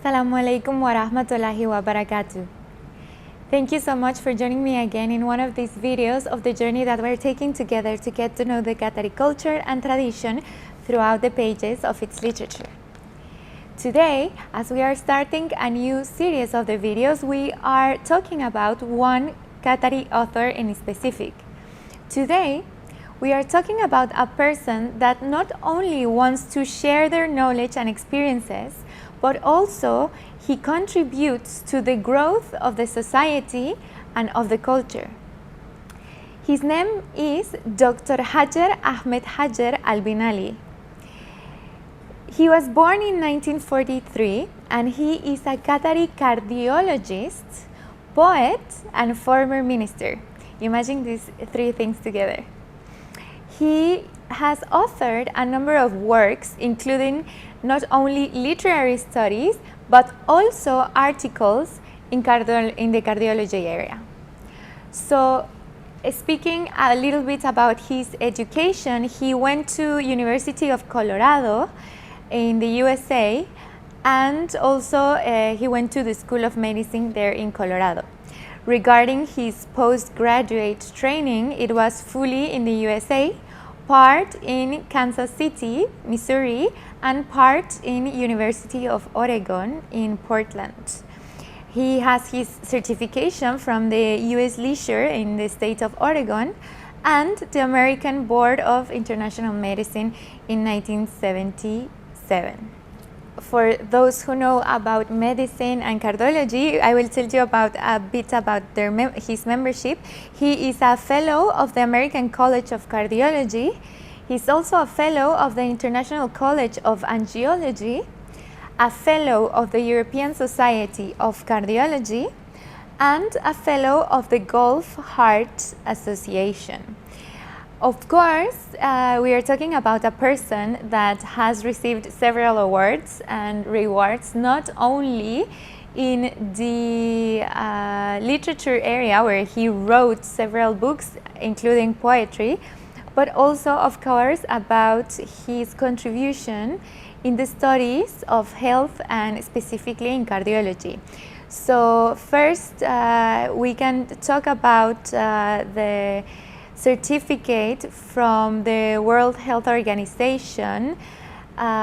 Assalamu alaikum wa rahmatullahi wa barakatuh. Thank you so much for joining me again in one of these videos of the journey that we're taking together to get to know the Qatari culture and tradition throughout the pages of its literature. Today, as we are starting a new series of the videos, we are talking about one Qatari author in specific. Today, we are talking about a person that not only wants to share their knowledge and experiences, but also he contributes to the growth of the society and of the culture. His name is Dr. Hajar Ahmed Hajar Al-Binali. He was born in 1943 and he is a Qatari cardiologist, poet, and former minister. Imagine these three things together. He has authored a number of works, including not only literary studies, but also articles in the cardiology area. So, speaking a little bit about his education, he went to University of Colorado in the USA, and also he went to the School of Medicine there in Colorado. Regarding his postgraduate training, it was fully in the USA, part in Kansas City, Missouri, and part in University of Oregon in Portland. He has his certification from the U.S. Leisure in the state of Oregon and the American Board of International Medicine in 1977. For those who know about medicine and cardiology, I will tell you a bit about his membership. He is a fellow of the American College of Cardiology. He's also a fellow of the International College of Angiology, a fellow of the European Society of Cardiology, and a fellow of the Gulf Heart Association. Of course, we are talking about a person that has received several awards and rewards, not only in the literature area where he wrote several books, including poetry, but also, of course, about his contribution in the studies of health and specifically in cardiology. So first, we can talk about the certificate from the World Health Organization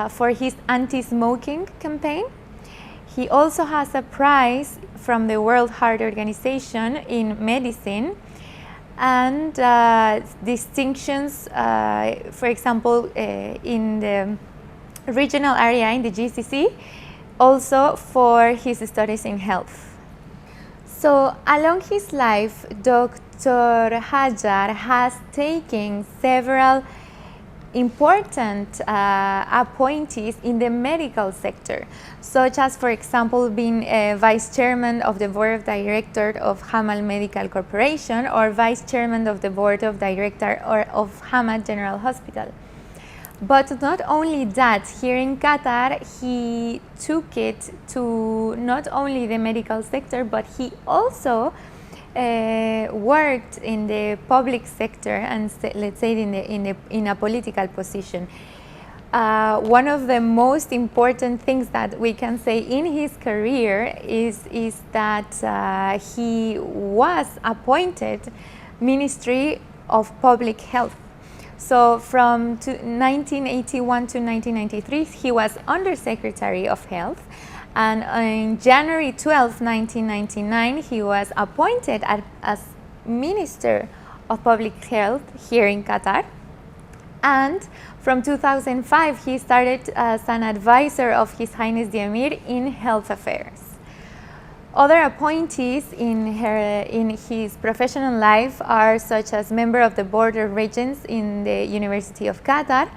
for his anti-smoking campaign. He also has a prize from the World Heart Organization in medicine and distinctions, for example, in the regional area in the GCC, also for his studies in health. So along his life, Dr. Hajar has taken several important appointees in the medical sector, such as, for example, being vice chairman of the board of directors of Hamal Medical Corporation or vice chairman of the board of directors of Hamad General Hospital. But not only that, here in Qatar, he took it to not only the medical sector, but he also worked in the public sector and let's say in a political position. One of the most important things that we can say in his career is that he was appointed Ministry of Public Health. So from 1981 to 1993, he was Undersecretary of Health. And on January 12, 1999, he was appointed as Minister of Public Health here in Qatar. And from 2005, he started as an advisor of His Highness the Emir in health affairs. Other appointees in his professional life are such as member of the Board of Regents in the University of Qatar,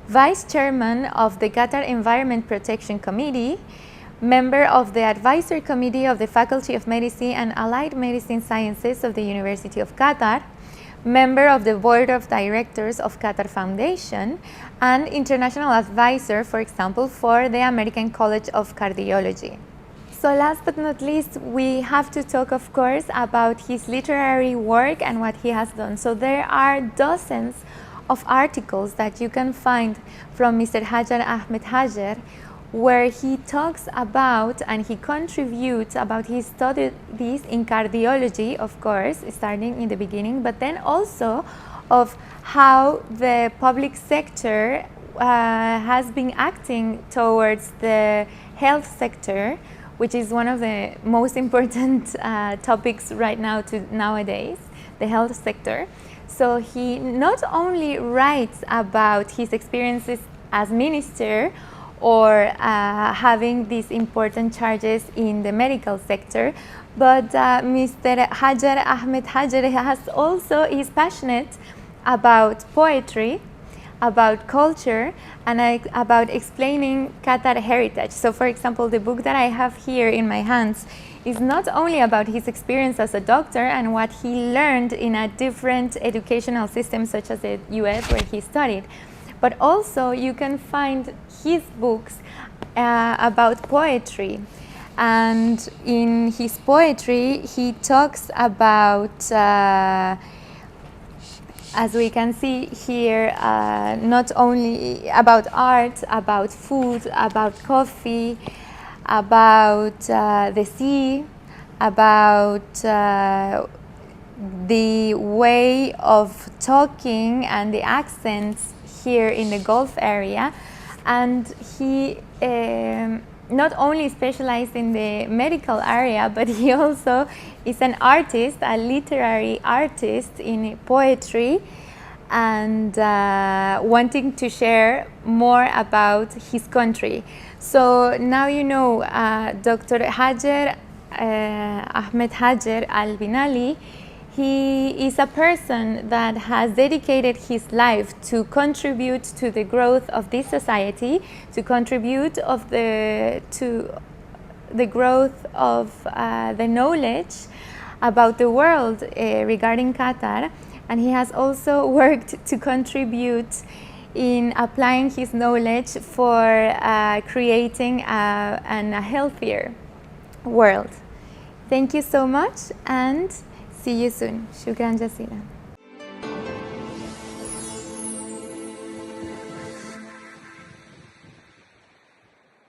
Vice Chairman of the Qatar Environment Protection Committee, member of the Advisory Committee of the Faculty of Medicine and Allied Medicine Sciences of the University of Qatar, member of the Board of Directors of Qatar Foundation, and international advisor, for example, for the American College of Cardiology. So last but not least, we have to talk, of course, about his literary work and what he has done. So there are dozens of articles that you can find from Mr. Hajar Ahmed Hajar, where he talks about and he contributes about his studies in cardiology, of course, starting in the beginning, but then also of how the public sector has been acting towards the health sector, which is one of the most important topics right now nowadays, the health sector. So he not only writes about his experiences as minister or having these important charges in the medical sector, but Mr. Hajar Ahmed Hajar is passionate about poetry, about culture, and about explaining Qatar heritage. So for example, the book that I have here in my hands is not only about his experience as a doctor and what he learned in a different educational system such as the US where he studied, but also you can find his books about poetry. And in his poetry he talks about as we can see here, not only about art, about food, about coffee, about the sea, about the way of talking and the accents here in the Gulf area. And he not only specialized in the medical area, but he also is an artist, a literary artist in poetry, and wanting to share more about his country. So now you know Dr. Hajar Ahmed Hajar Al-Binali. He is a person that has dedicated his life to contribute to the growth of this society, to contribute to the growth of the knowledge about the world regarding Qatar. And he has also worked to contribute in applying his knowledge for creating a healthier world. Thank you so much, and see you soon. Shukran jazeelan.